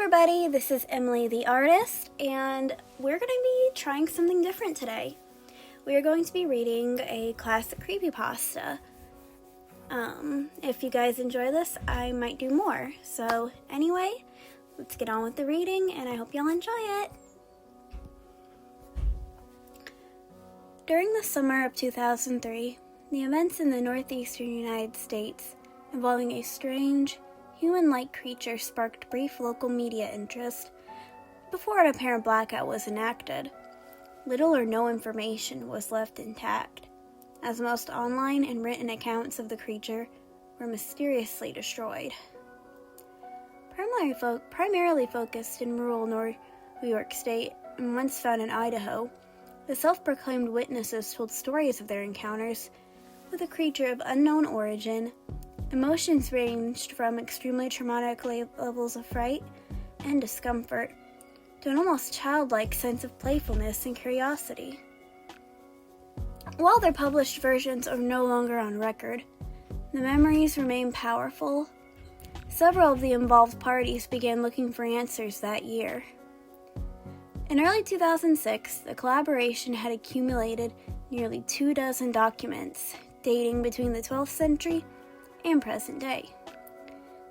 everybody, this is Emily the artist, and we're going to be trying something different today. We are going to be reading a classic creepypasta. If you guys enjoy this, I might do more. So anyway, let's get on with the reading, and I hope y'all enjoy it. During the summer of 2003, the events in the northeastern United States involving a strange, human-like creature sparked brief local media interest before an apparent blackout was enacted. Little or no information was left intact, as most online and written accounts of the creature were mysteriously destroyed. Primarily focused in rural New York State and once found in Idaho, the self-proclaimed witnesses told stories of their encounters with a creature of unknown origin. Emotions ranged from extremely traumatic levels of fright and discomfort to an almost childlike sense of playfulness and curiosity. While their published versions are no longer on record, the memories remain powerful. Several of the involved parties began looking for answers that year. In early 2006, the collaboration had accumulated nearly 24 documents dating between the 12th century and present day,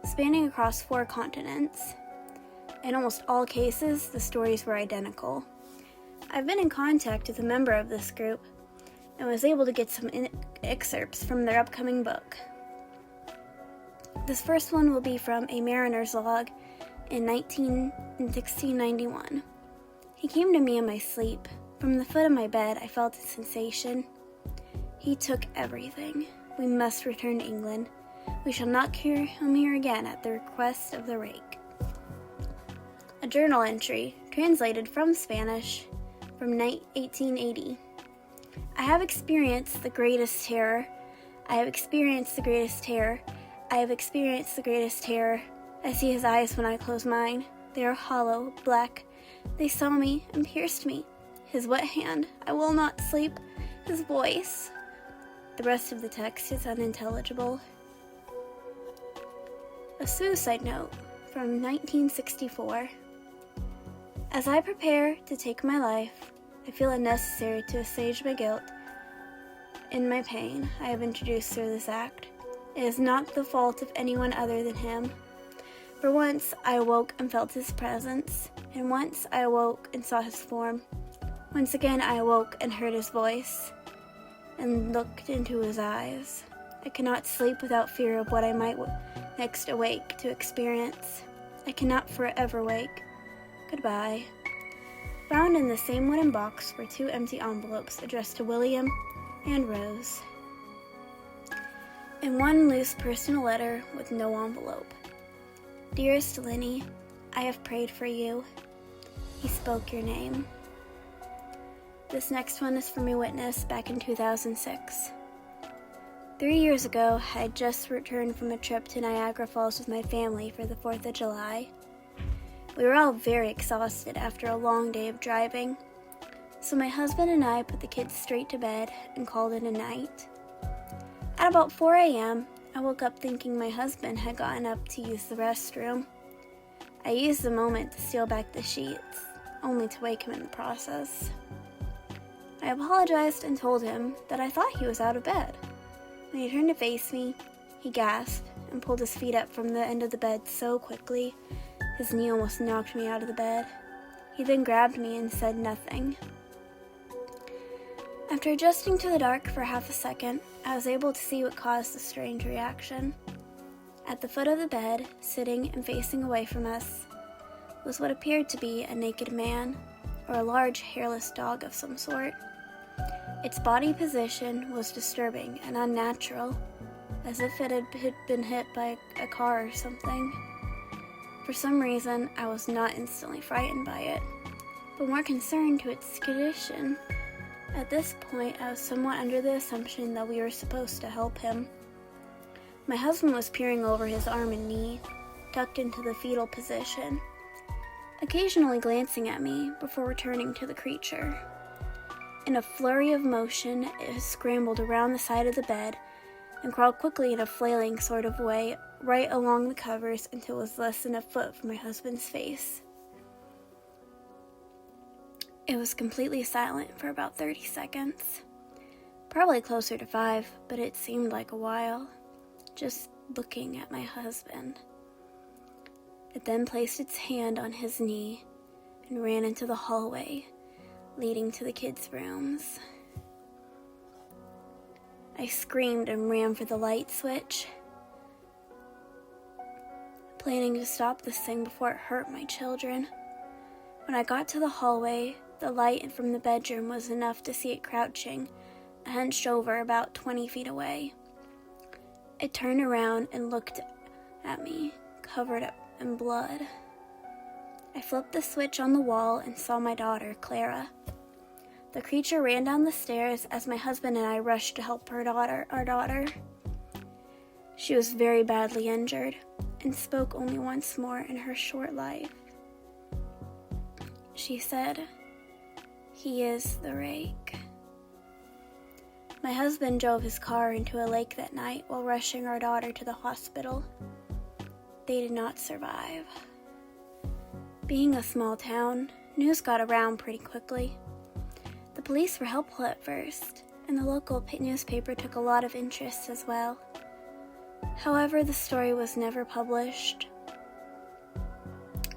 spanning across 4 continents. In almost all cases, the stories were identical. I've been in contact with a member of this group and was able to get some excerpts from their upcoming book. This first one will be from a mariner's log in 1691. He came to me in my sleep. From the foot of my bed, I felt a sensation. He took everything. We must return to England. We shall not come here again at the request of the Rake. A journal entry, translated from Spanish, from 1880. I have experienced the greatest terror. I have experienced the greatest terror. I have experienced the greatest terror. I see his eyes when I close mine. They are hollow, black. They saw me and pierced me. His wet hand. I will not sleep. His voice. The rest of the text is unintelligible. A suicide note from 1964. As I prepare to take my life, I feel it necessary to assuage my guilt and my pain I have introduced through this act. It is not the fault of anyone other than him. For once I awoke and felt his presence, and once I awoke and saw his form. Once again I awoke and heard his voice, and looked into his eyes. I cannot sleep without fear of what I might next awake to experience. I cannot forever wake. Goodbye. Found in the same wooden box were 2 empty envelopes addressed to William and Rose, and 1 loose personal letter with no envelope. Dearest Lenny, I have prayed for you. He spoke your name. This next one is from a witness back in 2006. 3 years ago, I had just returned from a trip to Niagara Falls with my family for the 4th of July. We were all very exhausted after a long day of driving, so my husband and I put the kids straight to bed and called it a night. At about 4 a.m., I woke up thinking my husband had gotten up to use the restroom. I used the moment to steal back the sheets, only to wake him in the process. I apologized and told him that I thought he was out of bed. When he turned to face me, he gasped and pulled his feet up from the end of the bed so quickly, his knee almost knocked me out of the bed. He then grabbed me and said nothing. After adjusting to the dark for half a second, I was able to see what caused the strange reaction. At the foot of the bed, sitting and facing away from us, was what appeared to be a naked man, or a large hairless dog of some sort. Its body position was disturbing and unnatural, as if it had been hit by a car or something. For some reason, I was not instantly frightened by it, but more concerned to its condition. At this point, I was somewhat under the assumption that we were supposed to help him. My husband was peering over his arm and knee, tucked into the fetal position, occasionally glancing at me before returning to the creature. In a flurry of motion, it scrambled around the side of the bed and crawled quickly in a flailing sort of way right along the covers until it was less than a foot from my husband's face. It was completely silent for about 30 seconds. Probably closer to 5, but it seemed like a while, just looking at my husband. It then placed its hand on his knee and ran into the hallway leading to the kids' rooms. I screamed and ran for the light switch, planning to stop this thing before it hurt my children. When I got to the hallway, the light from the bedroom was enough to see it crouching, hunched over about 20 feet away. It turned around and looked at me, covered up in blood. I flipped the switch on the wall and saw my daughter, Clara. The creature ran down the stairs as my husband and I rushed to help our daughter. She was very badly injured and spoke only once more in her short life. She said, "He is the Rake." My husband drove his car into a lake that night while rushing our daughter to the hospital. They did not survive. Being a small town, news got around pretty quickly. The police were helpful at first, and the local newspaper took a lot of interest as well. However, the story was never published,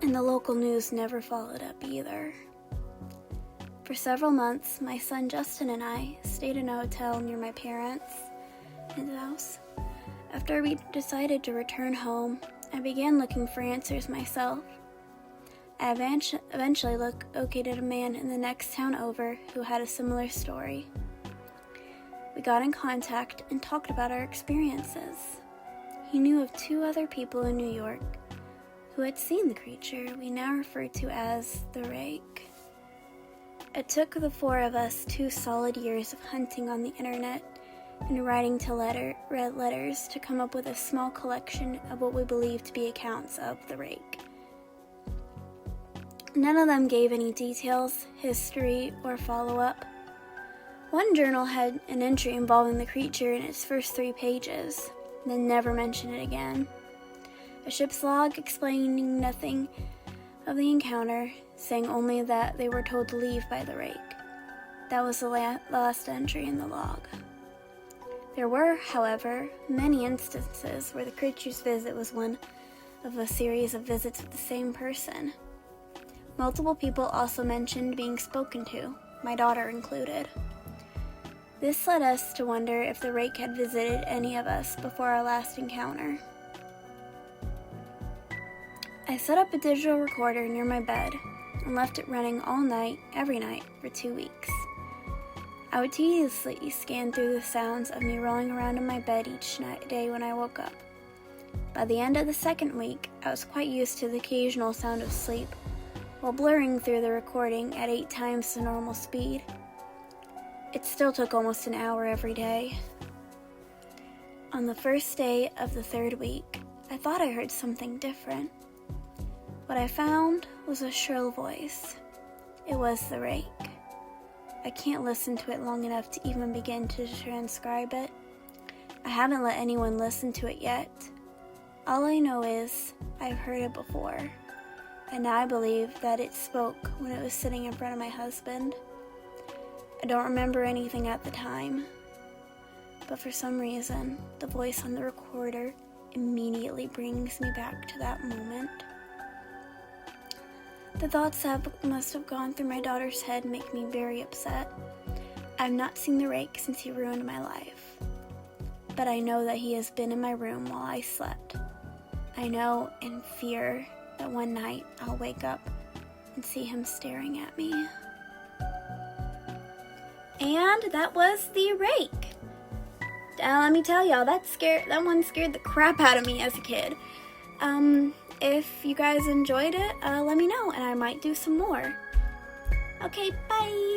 and the local news never followed up either. For several months, my son Justin and I stayed in a hotel near my parents' house. After we decided to return home, I began looking for answers myself. I eventually located a man in the next town over who had a similar story. We got in contact and talked about our experiences. He knew of 2 other people in New York who had seen the creature we now refer to as the Rake. It took the 4 of us 2 solid years of hunting on the internet and writing to red letters to come up with a small collection of what we believed to be accounts of the Rake. None of them gave any details, history, or follow-up. One journal had an entry involving the creature in its first 3 pages, then never mentioned it again. A ship's log explaining nothing of the encounter, saying only that they were told to leave by the Rake. That was the last entry in the log. There were, however, many instances where the creature's visit was one of a series of visits with the same person. Multiple people also mentioned being spoken to, my daughter included. This led us to wonder if the Rake had visited any of us before our last encounter. I set up a digital recorder near my bed and left it running all night, every night, for 2 weeks. I would tediously scan through the sounds of me rolling around in my bed each day when I woke up. By the end of the 2nd week, I was quite used to the occasional sound of sleep, while blurring through the recording at 8 times the normal speed. It still took almost an hour every day. On the first day of the 3rd week, I thought I heard something different. What I found was a shrill voice. It was the Rake. I can't listen to it long enough to even begin to transcribe it. I haven't let anyone listen to it yet. All I know is I've heard it before, and I believe that it spoke when it was sitting in front of my husband. I don't remember anything at the time, but for some reason, the voice on the recorder immediately brings me back to that moment. The thoughts that must have gone through my daughter's head make me very upset. I've not seen the Rake since he ruined my life, but I know that he has been in my room while I slept. I know in fear that one night I'll wake up and see him staring at me. And that was the Rake. Let me tell y'all, that one scared the crap out of me as a kid. If you guys enjoyed it, let me know and I might do some more. Okay, bye!